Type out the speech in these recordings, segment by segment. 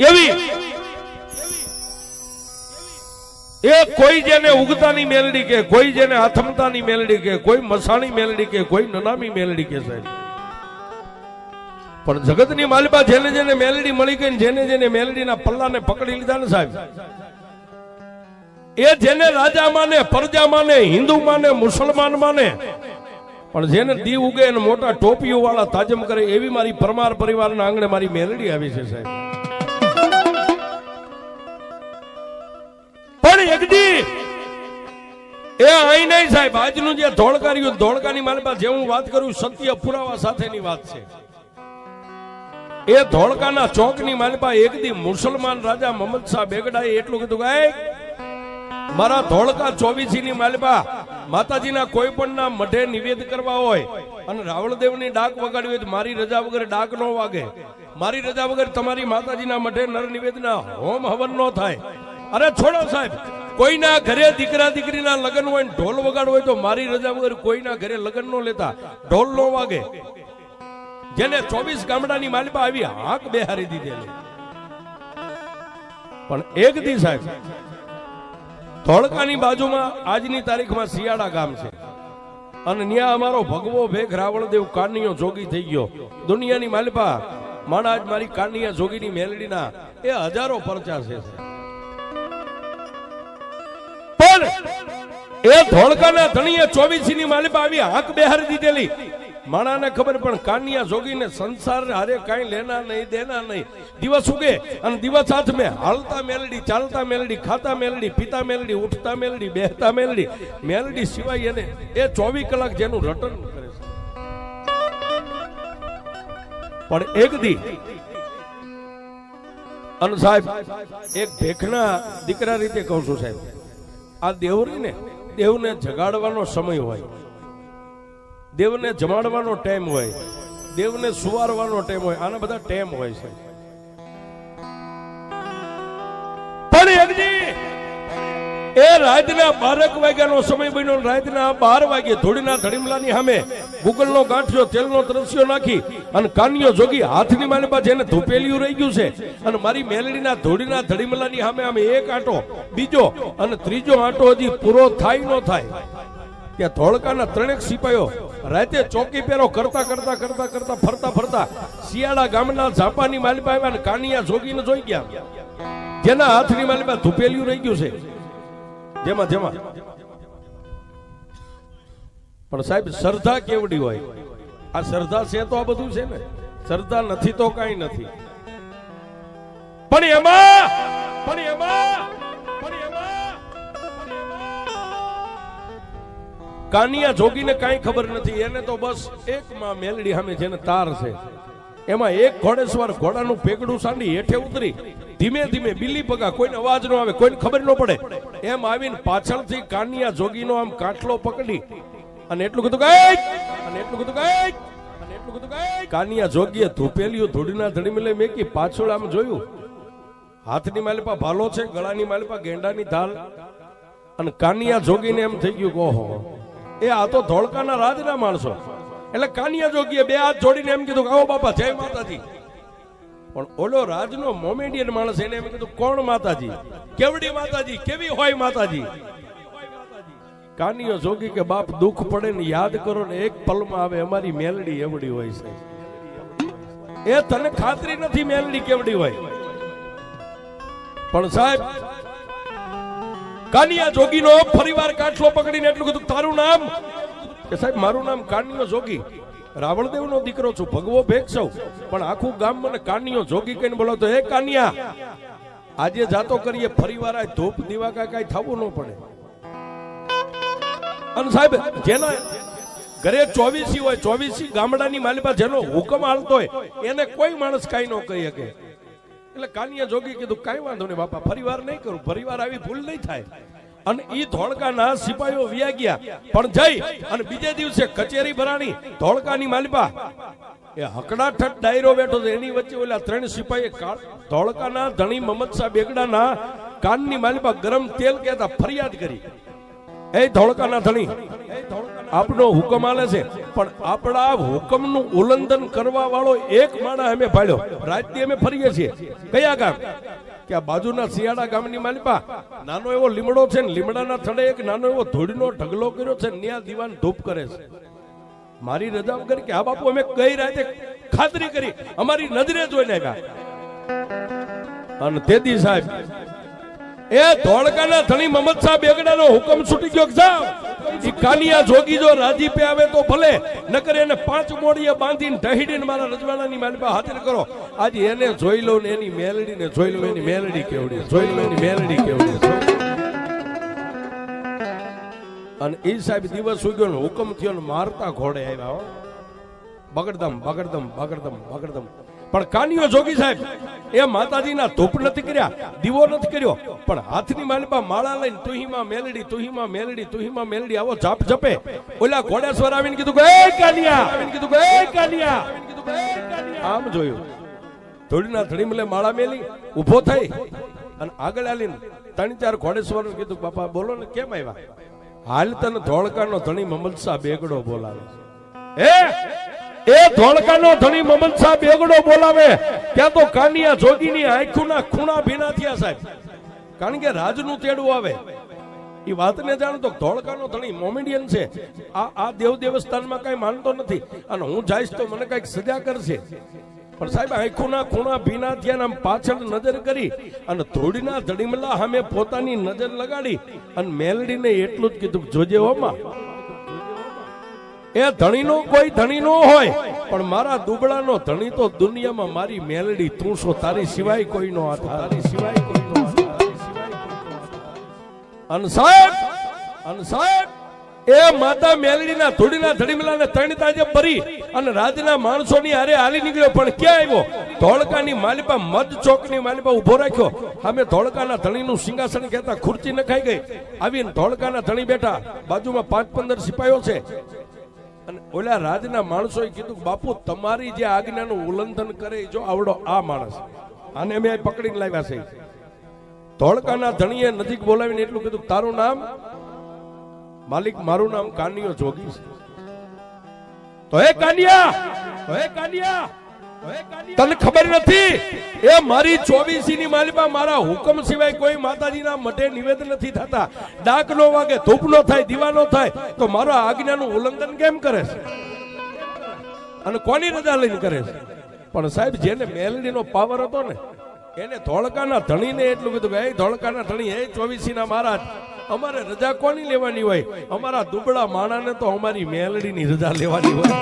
એવી એ કોઈ જેને ઉગતાની મેલડી કે, કોઈ જેને આથમતાની મેલડી કે, કોઈ મસાણી મેલડી કે, કોઈ નનામી મેલડી કે સાહેબ, પણ જગતની માલિકા જેને જેને મેલડી મળી ગઈ, જેને જેને મેલડીના પલ્લાને પકડી લીધા ને સાહેબ, એ જેને રાજા માને, પ્રજા માને, હિન્દુ માને, મુસલમાન માને, પણ જેને દી ઉગે અને મોટા ટોપીઓ વાળા તાજમ કરે, એવી મારી પરમાર પરિવારના આંગણે મારી મેલડી આવી છે સાહેબ. પણ એકદી એ આઈ નહીં સાહેબ, આજનું જે ધોળકાર્યું, ધોળકાની માલિકા જે હું વાત કરું સત્ય પુરાવા સાથેની વાત છે. એ ધોળકાના ચોકની માલિકા એકદી મુસલમાન રાજા મોહમ્મદ શાહ બેગડાએ એટલું કીધું કે મારા ધોળકા 24 ની માલિકા માતાજીના કોઈ પણ ના મઢે નિવેદ કરવા હોય અને રાવળદેવની ડાક વગાડવી હોય તો મારી રજા વગર ડાક નો વાગે, મારી રજા વગર તમારી માતાજીના મઢે નર નિવેદના હોમ હવન નો થાય. અરે છોડો સાહેબ, કોઈના ઘરે દીકરા દીકરીના લગ્ન હોય ને ઢોલ વગાડવો હોય તો મારી રજા વગર કોઈના ઘરે લગ્ન નો લેતા, ઢોલ નો વાગે. જેને 24 ગામડાની માલિકા આવી હાક બેહારી દીધેલી. પણ એક દી સાહેબ ધોળકાની બાજુમાં આજની તારીખમાં શિયાળા ગામ છે અને ત્યાં અમારો ભગવો ભેખ રાવળદેવ કાનિયો જોગી થઈ ગયો. દુનિયાની માલિકા માણા આજ મારી કાનિયા જોગીની મેલડીના એ હજારો પરચા છે. પણ એ ધોળકાના ધણીએ 24 ની માલિકા આવી હાક બેહારી દીધેલી. માણાને ખબર પણ કાનિયા જોગીને સંસાર હારે કાંઈ લેના નહીં દેના નહીં. દિવસ ઉગે અને દિવસ હાથ મેં હાલતા મેલડી, ચાલતા મેલડી, ખાતા મેલડી, પીતા મેલડી, ઉઠતા મેલડી, બેહતા મેલડી, મેલડી સિવાય એને એ 24 કલાક જેનું રટન કરે છે. પણ એક દી અને સાહેબ એક ભેખના દીકરા રીતે કહું છું સાહેબ, આ દેવરીને દેવને જગાડવાનો સમય હોય, દેવને જમાડવાનો ટાઈમ હોય, દેવને સુવારવાનો ટાઈમ હોય, આના બધા ટાઈમ હોય છે. પણ એકદી એ રાતના 12 વાગ્યાનો સમય બન્યો. રાતના 12 વાગે ધોળીના ધડીમલાની સામે ગુગલનો ગાંઠિયો તેલનો ત્રસ્યો નાખી અને કાનિયો જોગી હાથની માલિકા જેને ધૂપેલિયું રહી ગયું છે અને મારી મેલડીના ધોળીના ધડીમલાની સામે આમે એક આંટો, બીજો અને ત્રીજો આંટો હજી પૂરો થાય ન થાય ત્યાં ધોળકાના 3 સિપાહીઓ રાતે ચોકી પેરો કરતા કરતા કરતા કરતા ફરતા ફરતા શિયાળા ગામના ઝાપાની માલિકા આવ્યા અને કાનિયા જોગીને જોઈ ગયા, જેના હાથની માલિકા ધૂપેલિયું રહી ગયું છે. જેમાં જેમાં પણ સાહેબ શ્રદ્ધા કેવડી હોય, આ શ્રદ્ધા છે તો આ બધું છે ને, શ્રદ્ધા નથી તો કઈ નથી. પણ એમાં કાનિયા જોગીને કઈ ખબર નથી. એને તો બસ એક માં મેલડી સામે જેને તાર છે, એમાં એક ઘોડેસવાર ઘોડાનું પેગડું સાંડી હેઠે ઉતરી ધીમે ધીમે બિલ્લી પગા, કોઈને અવાજ ન આવે, કોઈને ખબર ન પડે એમ આવીને પાછળથી કાનિયા જોગીનો આમ કાટલો પકડી અને એટલું કીધું કે અને એટલું કીધું કે અને એટલું કીધું કે કાનિયા જોગીએ ધૂપેલિયું ધૂળીના ધડીમલે મેકી પાછળ આમ જોયું, હાથની માલિકા ભાલો છે, ગળાની માલિકા ગેંડાની ધાલ, અને કાનિયા જોગીને એમ થઈ ગયું કે ઓહો એ આ તો ધોળકાના રાજના માણસો. એટલે કાનિયા જોગીએ 2 હાથ જોડીને એમ કીધું આવો બાપા જય માતાજી. પણ ઓલો રાજનો મોમેડિયન માણસ એને એમ કીધું કોણ માતાજી, કેવડી માતાજી, કેવી હોય માતાજી? કાનિયો જોગી કે બાપ દુઃખ પડે ને યાદ કરો ને એક પલમાં આવે, અમારી મેલડી એવડી હોય છે. એ તને ખાતરી નથી મેલડી કેવડી હોય. પણ સાહેબ કાનિયા જોગીનો ફરીવાર કાટલો પકડીને એટલું કીધું તારું નામ? કે સાહેબ મારું નામ કાનિયો જોગી, રાવળદેવનો દીકરો છું, ભગવો ભેખ છું, પણ આખું ગામ મને કાનિયો જોગી કહીને બોલાવતો. હે કાનિયા, આજે જાતો કરીએ ફરીવાર આ ધૂપ દીવા કાંઈ થવું ન પડે. અને સાહેબ જેના ઘરે 24 હોય, 24 ગામડાની માલિકા જેનો હુકમ હાલતો હોય એને કોઈ માણસ કઈ ન કહી શકે. એટલે કાનિયા જોગી કીધું કઈ વાંધો નહીં બાપા, ફરીવાર નહીં કરું, ફરીવાર આવી ભૂલ નહીં થાય. અને ઈ ધોળકાના સિપાહીઓ વ્યા ગયા. પણ જઈ અને બીજે દિવસે કચેરી ભરાણી ધોળકાની માલિકા એ હકડાઠઠ ડાયરો બેઠો છે, એની વચ્ચે ઓલા 3 સિપાહીએ ધોળકાના ધણી મોહમ્મદ શાહ બેગડાના કાનની માલિકા ગરમ તેલ કહેતા ફરિયાદ કરી. એ ધોળકાના ધણી, એ ધોળકાના આપનો હુકમ આલે છે, પણ આપણા હુકમનું ઉલ્લંઘન કરવા વાળો એક માણસ અમે ભાળ્યો. રાતથી અમે ફરીએ છીએ. કયા ગામ? કે આ બાજુના શિયાળા ગામની માલિપા નાનો એવો લીમડો છે ને, લીમડાના થડે એક નાનો એવો ધૂળનો ઢગલો કર્યો છે, ત્યાં દીવાન ધૂપ કરે છે. મારી રજા કરી કે આ બાપુ અમે કઈ રાતે ખાતરી કરી, અમારી નજરે જોઈને આવ્યા. અને તેદી સાહેબ એ ધોળકાના ધણી મહમદ શાહ બેગડાનો હુકમ છૂટી ગયો. જાવ ઈ કાનિયા જોગી જો રાજીપે આવે તો ભલે, નકર એને 5 મોડીએ બાંધીને ઢહીડીને મારા રજવાડાની માલિપા હાજર કરો. આજે એને જોઈ લો ને એની મેલડીને જોઈ લો, એની મેલડી કેવડી, જોઈ લો એની મેલડી કેવડી. અને એ સાહેબ દિવસ ઉગ્યો ને હુકમ થયો ને મારતા ઘોડે આવ્યા. બગડદમ બગડદમ બગડદમ બગડદમ. પણ કાનિયો જોગી સાહેબ એ માતાજીના ધૂપ નથી કર્યા, દીવો નથી કર્યો, પણ હાથની માલિપા માળા લઈને તુહીમાં મેલડી, તુહીમાં મેલડી, તુહીમાં મેલડી આવો જાપ જપે. ઓલા ઘોડેશ્વર આવીને કીધું કે એ કાનિયા, કીધું કે એ કાનિયા, આમ જોયું. ધોળીના ધડીમલે માળા મેલી ઊભો થઈ અને આગળ આલીને 3-4 ઘોડેશ્વર કીધું બાપા બોલો ને કેમ આવ્યા? હાલ તને ધોળકાનો ધણી મહમદ શાહ બેગડો બોલાવે. એ ધોળકાનો ધણી મહમદ શાહ બેગડો બોલાવે ત્યાં તો કાનિયા જોગીની આંખોના ખૂણા ભીના થયા સાહેબ. કારણ કે રાજનું તેડું આવે. એ વાતને જાણો તો ધોળકાનો ધણી મોમેડિયન છે. આ દેવ દેવસ્થાનમાં કઈ માનતો નથી અને હું જઈશ તો મને કઈક સજા કરશે. પણ સાહેબ આંખોના ખૂણા ભીના થયા, આમ પાછળ નજર કરી અને ધોળીના ધડીમલા સામે પોતાની નજર લગાડી અને મેલડીને એટલું જ કીધું જોજે હોમાં, એ ધણીનો કોઈ ધણી નો હોય પણ મારા દુબળાનો ધણી તો દુનિયામાં મારી મેલડી તું છો, તારી સિવાય કોઈ નો હતા, તારી સિવાય કોઈ નો હતા. અને સાહેબ એ માતા મેલડીના ધોળીના ધડીમલાને 3 તાજે ભરી અને રાજના માણસોની હારે હાલી નીકળ્યો. પણ ક્યાં આવ્યો? ધોળકાની માલિપા મધ ચોકની માલિપા ઉભો રાખ્યો. અમે ધોળકાના ધણીનું સિંહાસન કહેતા ખુરચી નખાઈ ગઈ. આવીને ધોળકાના ધણી બેઠા, બાજુમાં 5-15 સિપાહીઓ છે. અને ઓલા રાજના માણસોએ કીધું બાપુ તમારી જે આજ્ઞાનું ઉલ્લંઘન કરે જો આવડો આ માણસ, આને અમે પકડીને લાવ્યા છે. ધોળકાના ધણીએ નજીક બોલાવીને એટલું કીધું તારું નામ? માલિક મારું નામ કાનિયો જોગી છે. તો હે કાનિયા, તને ખબર નથી એ મારી 24 ની માલિપા મારા હુકમ સિવાય કોઈ માતાજીના મઢે નિવેદન નથી થતા. ડાક નો વાગે, ધૂપ નો થાય, દીવા નો થાય તો મારા આજ્ઞાનું ઉલ્લંઘન કેમ કરે છે અને કોની રજા લઈને કરે છે? પણ સાહેબ જેને મેલડીનો પાવર હતો ને એને ધોળકાના ધણીને એટલું કીધું કે ધોળકાના ધણી, હે 24 ના મહારાજ, અમારે રજા કોની લેવાની હોય? અમારા દુબળા માણાને તો અમારી મેલડીની રજા લેવાની હોય.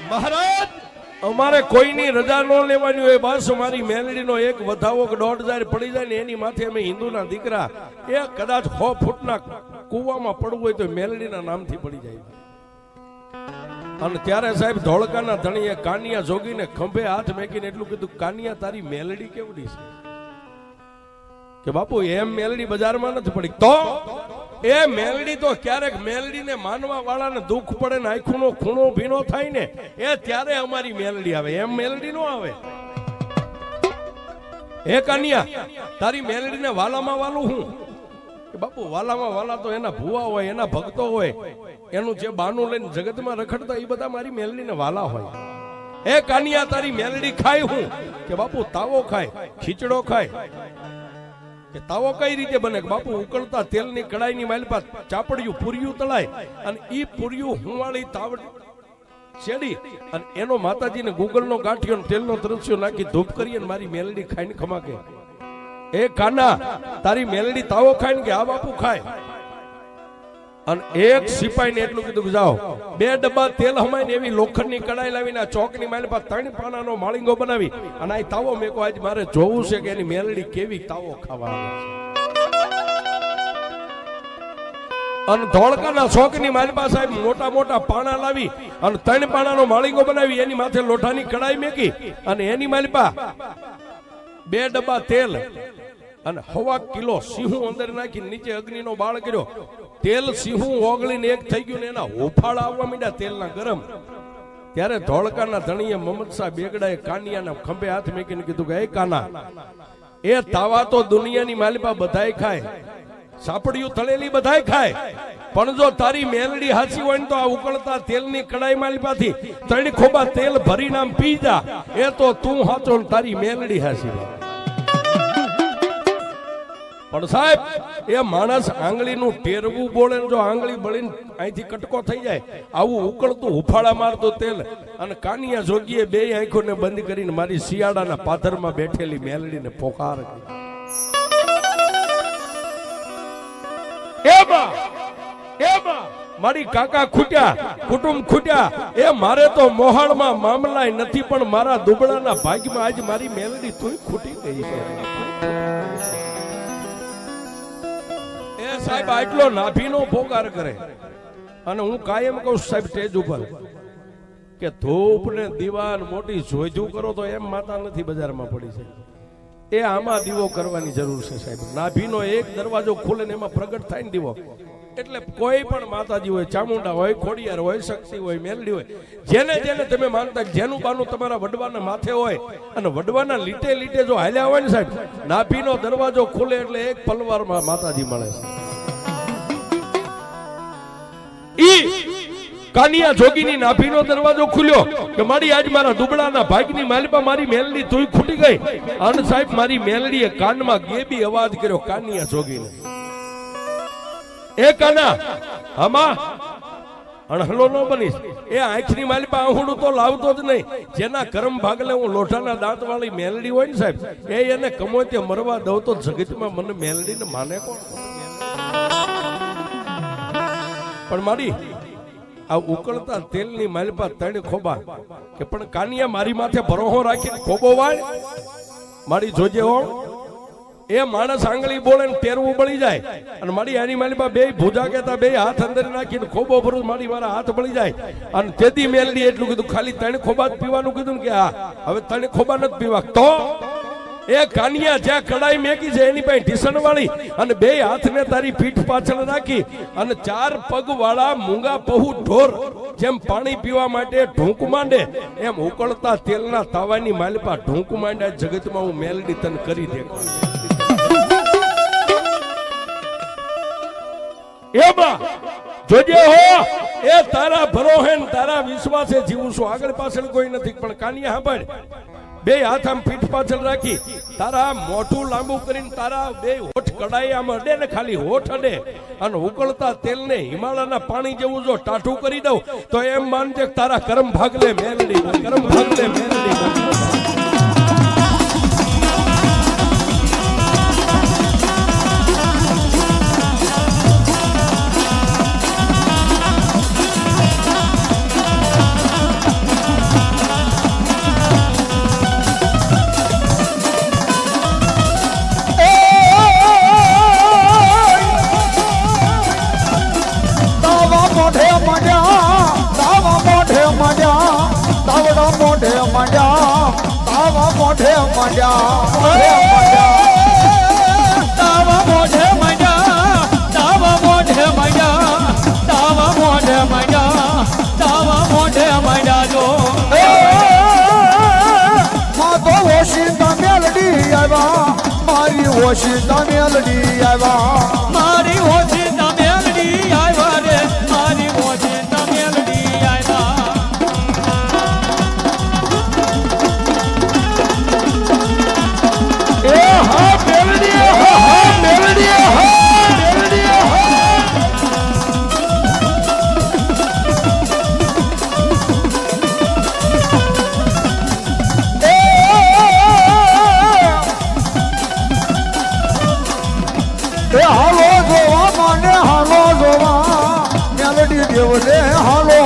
મહારાજ અમારે કોઈની રજા ન લેવાની હોય. બસ અમારી મેલડીનો એક વધાવો 1.5 પડી જાય ને એની માથે અમે હિન્દુના દીકરા એ કદાચ 6 ફૂટના કુવામાં પડવું હોય તો મેલડીના નામથી પડી જાય. અને ત્યારે સાહેબ ધોળકાના ધણીએ કાનિયા જોગીને ખંભે હાથ મેકીને એટલું કીધું કાનિયા તારી મેલડી કેવડી છે? કે બાપુ એમ મેલડી બજારમાં નથી પડી. તો એ મેલડી તો ક્યારેક મેલડીને માનવા વાળાને દુઃખ પડે ને આંખોનો ખૂણો ભીનો થાય ને એ ત્યારે અમારી મેલડી આવે, એમ મેલડી નો આવે. હે કાનિયા તારી મેલડીને વાલામાં વાલું હું? કે બાપુ વાલામાં વાલા તો એના ભુવા હોય, એના ભક્તો હોય, એનું જે બાનું લઈને જગતમાં રખડતા એ બધા મારી મેલડીને વાલા હોય. હે કાનિયા તારી મેલડી ખાય હું? કે બાપુ તાવો ખાય, ખીચડો ખાય. કે તાવો કઈ રીતે બને? બાપુ ઉકળતા તેલની કડાઈની માલિપા ચાપડિયું પૂરિયું તળાય અને ઈ પૂરિયું હુંવાળી તાવડ છેડી અને એનો માતાજીને ગુગલનો ગાંઠિયો તેલનો તરસ્યો નાખી ધૂપ કરી અને મારી મેલડી ખાઈને ખમાકે. એ કાના તારી મેલડી તાવો ખાય ને? કે આ બાપુ ખાય. અને એક સિપાહીને એટલું કીધું કે જાઓ 2 ડબ્બા તેલ હમાઈને એવી લોખંડની કડાઈ લાવીને ચોકની મારી પાસે 3 પાનાનો માળીંગો બનાવી અને આ તાવો મેકો આજ મારે જોવું છે કે એની મેલડી કેવી તાવો ખાવા આવે છે. અને ધોળકાના ચોકની મારી પાસે મોટા મોટા પાણા લાવી અને 3 પાણાનો માળીંગો બનાવી એની માથે લોઠાની કડાઈ મેકી અને એની મારી પાસે 2 ડબ્બા તેલ અને 1.25 કિલો સીહું અંદર નાખી નીચે અગ્નિનો બાળ કર્યો. તેલ સીહું ઓગળીને એક થઈ ગયું ને એના હોફાળા આવવા માંડ્યા તેલના ગરમ. ત્યારે ધોળકાના ધણીએ મહમદ શાહ બેગડાએ કાનિયાના ખંભે હાથ મૂકીને કીધું કે એ કાના, એ તાવા તો દુનિયાની માલિપા બધાય ખાય, સાપડિયું તળેલી બધાય ખાય, પણ જો તારી મેલડી હાચી હોય ને તો આ ઉકળતા તેલની કડાઈ માલિપાથી 3 ખોબા તેલ ભરીને આમ પી જા, એ તો તું હાચો ને તારી મેલડી હાચી હોય. પણ સાહેબ એ માણસ આંગળીનું ટેરવું બોલે ને જો આંગળી બળીને અહીંથી કટકો થઈ જાય આવું ઉકળતું હુફાળા મારતું તેલ. અને કાનિયા જોગીએ 2 આંખોને બંધ કરીને મારી શિયાળાના પાથરમાં બેઠેલી મેલડીને પોકાર મારી કાકા ખૂટ્યા, કુટુંબ ખૂટ્યા, એ મારે તો મોહાળમાં મામલાય નથી પણ મારા દુબળાના ભાગ્યમાં આજ મારી મેલડી તોય ખૂટી ગઈ છે. સાહેબ આટલો નાભીનો પોકાર કરે અને હું કાયમ કહું સાહેબ સ્ટેજ ઉપર કે ધૂપ ને દીવાન મોટી જોઈજું કરો તો એમ માતા નથી બજારમાં પડી છે. એ આમાં દીવો કરવાની જરૂર છે સાહેબ. નાભીનો એક દરવાજો ખુલે ને એમાં પ્રગટ થાય ને દીવો, એટલે કોઈ પણ માતાજી હોય, ચામુંડા હોય, ખોડિયાર હોય, શક્તિ હોય, મેલડી હોય, જેને જેને તમે માનતા, જેનું બાનું તમારા વડવાના માથે હોય અને વડવાના લીટે લીટે જો હાલ્યા હોય ને સાહેબ, નાભીનો દરવાજો ખુલે એટલે એક પલવારમાં માતાજી મળે છે. કાનિયા જોગીની નાભીનો દરવાજો ખુલ્યો કે મારી આજ મારા દુબળાના ભાગની માલિપા મારી મેલડી તોય ખૂટી ગઈ. અને સાહેબ મારી મેલડીએ કાનમાં ગેબી અવાજ કર્યો કાનિયા જોગીને, એ કાના હમા અણહલો ન બનીશ. એ આંખની માલિપા આહુડું તો લાવતો જ નહીં. જેના કરમ ભાગલે હું લોઠાના દાંત વાળી મેલડી હોય ને સાહેબ, એ એને કમો તે મરવા દઉં તો જગતમાં મને મેલડીને માને કોણ? પણ મારી આ ઉકળતા તેલની માલિપા 3 ખોબા કે પણ કાનિયા મારી માથે ભરોહો રાખીને ખોબો વાય મારી જોજે હો. એ માણસ આંગળી બોલે ને તેરવું બળી જાય અને મારી આની માલિપા 2 ભૂજા કેતા 2 હાથ અંદર નાખીને ખોબો ભરું મારી મારા હાથ બળી જાય. અને તેથી મેલડી એટલું કીધું ખાલી 3 ખોબા જ પીવાનું કીધું કે હા હવે 3 ખોબા નથી પીવા. તો એ કાનિયા જ્યાં કડાઈ મેકી છે એની પાસે ઢીસણ વાળી અને 2 હાથને તારી પીઠ પાછળ રાખી અને 4 પગ વાળા મૂંગા પહુ ઢોર જેમ પાણી પીવા માટે ઢૂંક માંડે એમ ઉકળતા તેલના તાવાની માલિપા ઢૂંક માંડ્યા. જગતમાં હું મેલડી તને કરી દે. જોજે હો, એ તારા ભરોહે તારા વિશ્વાસે જીવું છું, આગળ પાછળ કોઈ નથી. પણ કાનિયા સાંભળ, 2 હાથ આમ પીઠ પાછળ રાખી તારા મોઢું લાંબુ કરીને તારા 2 હોઠ કડાઈ આમ અડે ને, ખાલી હોઠ અડે અને ઉકળતા તેલને હિમાલયના પાણી જેવું જો ટાઢું કરી દઉં તો એમ માનજે તારા કરમ ભાગલે મેલડી, કરમ ભાગલે મેલડી. ઓશિતા મેલડી આવ્યા, મારી ઓશિતા મેલડી આવ્યા રે, મારી ઓશિતા મેલડી આવ્યા. એ હા મેલડી, હા મેલડી, હા મેલડી, હાલો જોવા મહાદેવને હાલો